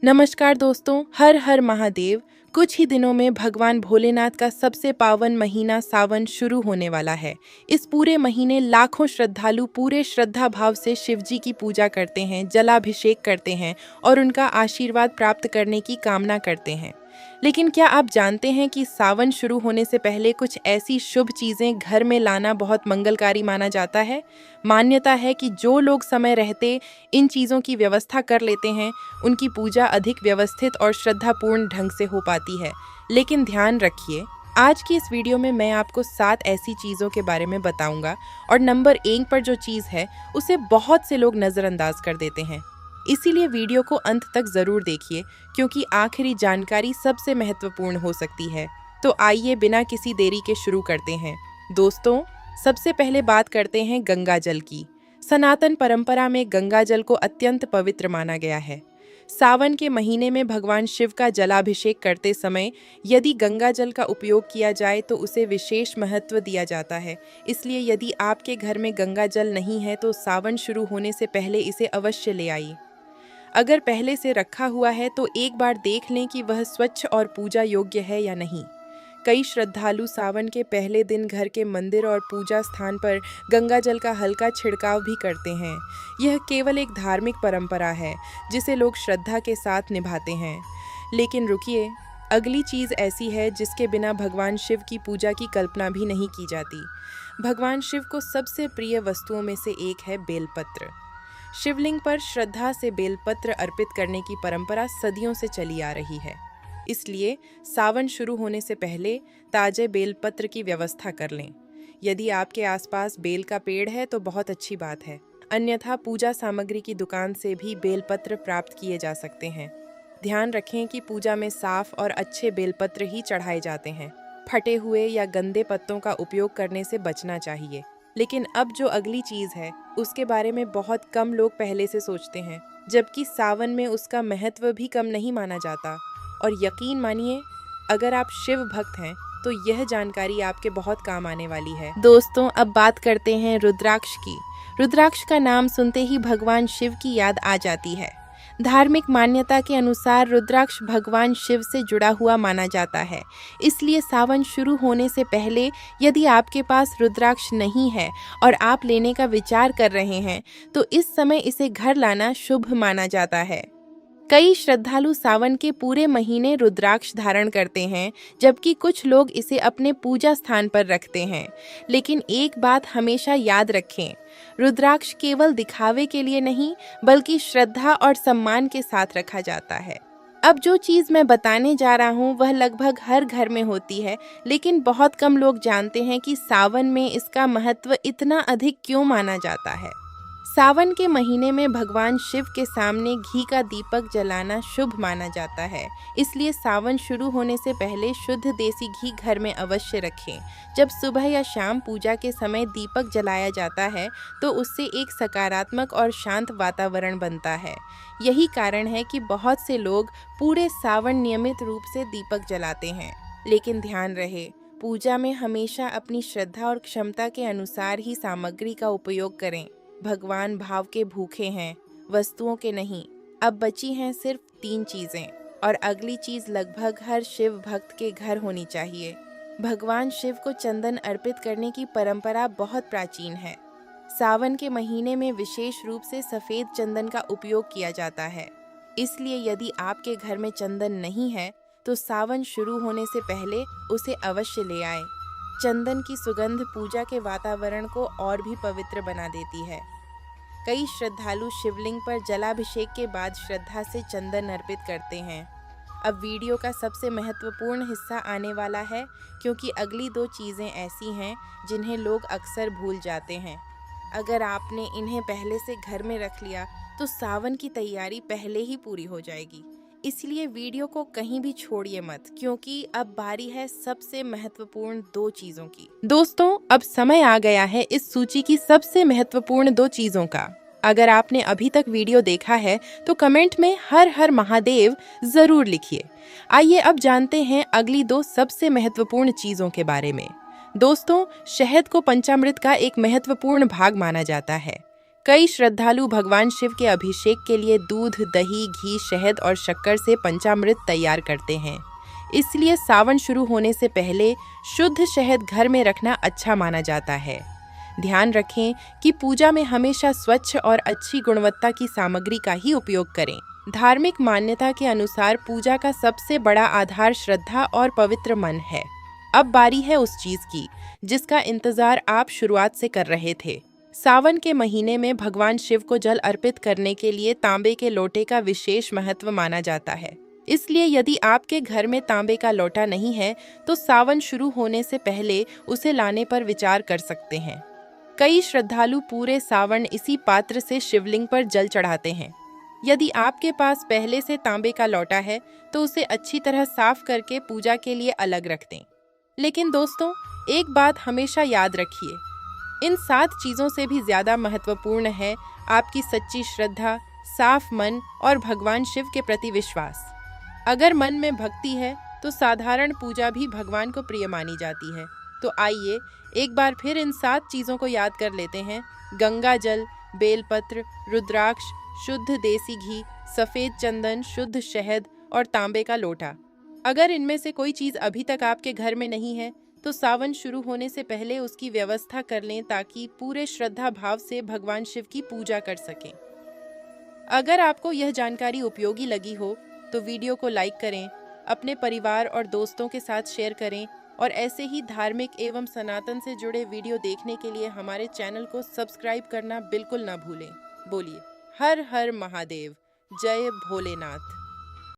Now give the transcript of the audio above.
नमस्कार दोस्तों, हर हर महादेव। कुछ ही दिनों में भगवान भोलेनाथ का सबसे पावन महीना सावन शुरू होने वाला है। इस पूरे महीने लाखों श्रद्धालु पूरे श्रद्धा भाव से शिव जी की पूजा करते हैं, जलाभिषेक करते हैं और उनका आशीर्वाद प्राप्त करने की कामना करते हैं। लेकिन क्या आप जानते हैं कि सावन शुरू होने से पहले कुछ ऐसी शुभ चीजें घर में लाना बहुत मंगलकारी माना जाता है। मान्यता है कि जो लोग समय रहते इन चीजों की व्यवस्था कर लेते हैं, उनकी पूजा अधिक व्यवस्थित और श्रद्धापूर्ण ढंग से हो पाती है। लेकिन ध्यान रखिए, आज की इस वीडियो में मैं आपको 7 ऐसी चीज़ों के बारे में बताऊंगा और नंबर 1 पर जो चीज़ है उसे बहुत से लोग नज़रअंदाज कर देते हैं। इसीलिए वीडियो को अंत तक ज़रूर देखिए, क्योंकि आखिरी जानकारी सबसे महत्वपूर्ण हो सकती है। तो आइए बिना किसी देरी के शुरू करते हैं। दोस्तों, सबसे पहले बात करते हैं गंगा जल की। सनातन परंपरा में गंगा जल को अत्यंत पवित्र माना गया है। सावन के महीने में भगवान शिव का जलाभिषेक करते समय यदि गंगा जल का उपयोग किया जाए तो उसे विशेष महत्व दिया जाता है। इसलिए यदि आपके घर में गंगा जल नहीं है तो सावन शुरू होने से पहले इसे अवश्य ले आइए। अगर पहले से रखा हुआ है तो एक बार देख लें कि वह स्वच्छ और पूजा योग्य है या नहीं। कई श्रद्धालु सावन के पहले दिन घर के मंदिर और पूजा स्थान पर गंगा जल का हल्का छिड़काव भी करते हैं। यह केवल एक धार्मिक परंपरा है जिसे लोग श्रद्धा के साथ निभाते हैं। लेकिन रुकिए, अगली चीज़ ऐसी है जिसके बिना भगवान शिव की पूजा की कल्पना भी नहीं की जाती। भगवान शिव को सबसे प्रिय वस्तुओं में से एक है बेलपत्र। शिवलिंग पर श्रद्धा से बेलपत्र अर्पित करने की परंपरा सदियों से चली आ रही है। इसलिए सावन शुरू होने से पहले ताजे बेलपत्र की व्यवस्था कर लें। यदि आपके आसपास बेल का पेड़ है तो बहुत अच्छी बात है, अन्यथा पूजा सामग्री की दुकान से भी बेलपत्र प्राप्त किए जा सकते हैं। ध्यान रखें कि पूजा में साफ और अच्छे बेलपत्र ही चढ़ाए जाते हैं। फटे हुए या गंदे पत्तों का उपयोग करने से बचना चाहिए। लेकिन अब जो अगली चीज़ है उसके बारे में बहुत कम लोग पहले से सोचते हैं, जबकि सावन में उसका महत्व भी कम नहीं माना जाता। और यकीन मानिए, अगर आप शिव भक्त हैं तो यह जानकारी आपके बहुत काम आने वाली है। दोस्तों, अब बात करते हैं रुद्राक्ष की। रुद्राक्ष का नाम सुनते ही भगवान शिव की याद आ जाती है। धार्मिक मान्यता के अनुसार रुद्राक्ष भगवान शिव से जुड़ा हुआ माना जाता है। इसलिए सावन शुरू होने से पहले यदि आपके पास रुद्राक्ष नहीं है और आप लेने का विचार कर रहे हैं तो इस समय इसे घर लाना शुभ माना जाता है। कई श्रद्धालु सावन के पूरे महीने रुद्राक्ष धारण करते हैं, जबकि कुछ लोग इसे अपने पूजा स्थान पर रखते हैं। लेकिन एक बात हमेशा याद रखें, रुद्राक्ष केवल दिखावे के लिए नहीं बल्कि श्रद्धा और सम्मान के साथ रखा जाता है। अब जो चीज़ मैं बताने जा रहा हूँ वह लगभग हर घर में होती है, लेकिन बहुत कम लोग जानते हैं कि सावन में इसका महत्व इतना अधिक क्यों माना जाता है। सावन के महीने में भगवान शिव के सामने घी का दीपक जलाना शुभ माना जाता है। इसलिए सावन शुरू होने से पहले शुद्ध देसी घी घर में अवश्य रखें। जब सुबह या शाम पूजा के समय दीपक जलाया जाता है तो उससे एक सकारात्मक और शांत वातावरण बनता है। यही कारण है कि बहुत से लोग पूरे सावन नियमित रूप से दीपक जलाते हैं। लेकिन ध्यान रहे, पूजा में हमेशा अपनी श्रद्धा और क्षमता के अनुसार ही सामग्री का उपयोग करें। भगवान भाव के भूखे हैं, वस्तुओं के नहीं। अब बची हैं सिर्फ 3 चीज़ें, और अगली चीज़ लगभग हर शिव भक्त के घर होनी चाहिए। भगवान शिव को चंदन अर्पित करने की परंपरा बहुत प्राचीन है। सावन के महीने में विशेष रूप से सफ़ेद चंदन का उपयोग किया जाता है। इसलिए यदि आपके घर में चंदन नहीं है तो सावन शुरू होने से पहले उसे अवश्य ले आएं। चंदन की सुगंध पूजा के वातावरण को और भी पवित्र बना देती है। कई श्रद्धालु शिवलिंग पर जलाभिषेक के बाद श्रद्धा से चंदन अर्पित करते हैं। अब वीडियो का सबसे महत्वपूर्ण हिस्सा आने वाला है, क्योंकि अगली 2 चीज़ें ऐसी हैं जिन्हें लोग अक्सर भूल जाते हैं। अगर आपने इन्हें पहले से घर में रख लिया तो सावन की तैयारी पहले ही पूरी हो जाएगी। इसलिए वीडियो को कहीं भी छोड़िए मत, क्योंकि अब बारी है सबसे महत्वपूर्ण 2 चीज़ों की। दोस्तों, अब समय आ गया है इस सूची की सबसे महत्वपूर्ण 2 चीज़ों का। अगर आपने अभी तक वीडियो देखा है तो कमेंट में हर हर महादेव ज़रूर लिखिए। आइए अब जानते हैं अगली 2 सबसे महत्वपूर्ण चीज़ों के बारे में। दोस्तों, शहद को पंचामृत का एक महत्वपूर्ण भाग माना जाता है। कई श्रद्धालु भगवान शिव के अभिषेक के लिए दूध, दही, घी, शहद और शक्कर से पंचामृत तैयार करते हैं। इसलिए सावन शुरू होने से पहले शुद्ध शहद घर में रखना अच्छा माना जाता है। ध्यान रखें कि पूजा में हमेशा स्वच्छ और अच्छी गुणवत्ता की सामग्री का ही उपयोग करें। धार्मिक मान्यता के अनुसार पूजा का सबसे बड़ा आधार श्रद्धा और पवित्र मन है। अब बारी है उस चीज की जिसका इंतजार आप शुरुआत से कर रहे थे। सावन के महीने में भगवान शिव को जल अर्पित करने के लिए तांबे के लोटे का विशेष महत्व माना जाता है। इसलिए यदि आपके घर में तांबे का लोटा नहीं है तो सावन शुरू होने से पहले उसे लाने पर विचार कर सकते हैं। कई श्रद्धालु पूरे सावन इसी पात्र से शिवलिंग पर जल चढ़ाते हैं। यदि आपके पास पहले से तांबे का लोटा है तो उसे अच्छी तरह साफ करके पूजा के लिए अलग रख दें। लेकिन दोस्तों, एक बात हमेशा याद रखिए, इन 7 चीज़ों से भी ज़्यादा महत्वपूर्ण है आपकी सच्ची श्रद्धा, साफ मन और भगवान शिव के प्रति विश्वास। अगर मन में भक्ति है तो साधारण पूजा भी भगवान को प्रिय मानी जाती है। तो आइए एक बार फिर इन 7 चीज़ों को याद कर लेते हैं। गंगा जल, बेलपत्र, रुद्राक्ष, शुद्ध देसी घी, सफ़ेद चंदन, शुद्ध शहद और तांबे का लोटा। अगर इनमें से कोई चीज़ अभी तक आपके घर में नहीं है तो सावन शुरू होने से पहले उसकी व्यवस्था कर लें ताकि पूरे श्रद्धा भाव से भगवान शिव की पूजा कर सकें। अगर आपको यह जानकारी उपयोगी लगी हो तो वीडियो को लाइक करें, अपने परिवार और दोस्तों के साथ शेयर करें और ऐसे ही धार्मिक एवं सनातन से जुड़े वीडियो देखने के लिए हमारे चैनल को सब्सक्राइब करना बिल्कुल ना भूलें। बोलिए हर हर महादेव, जय भोलेनाथ।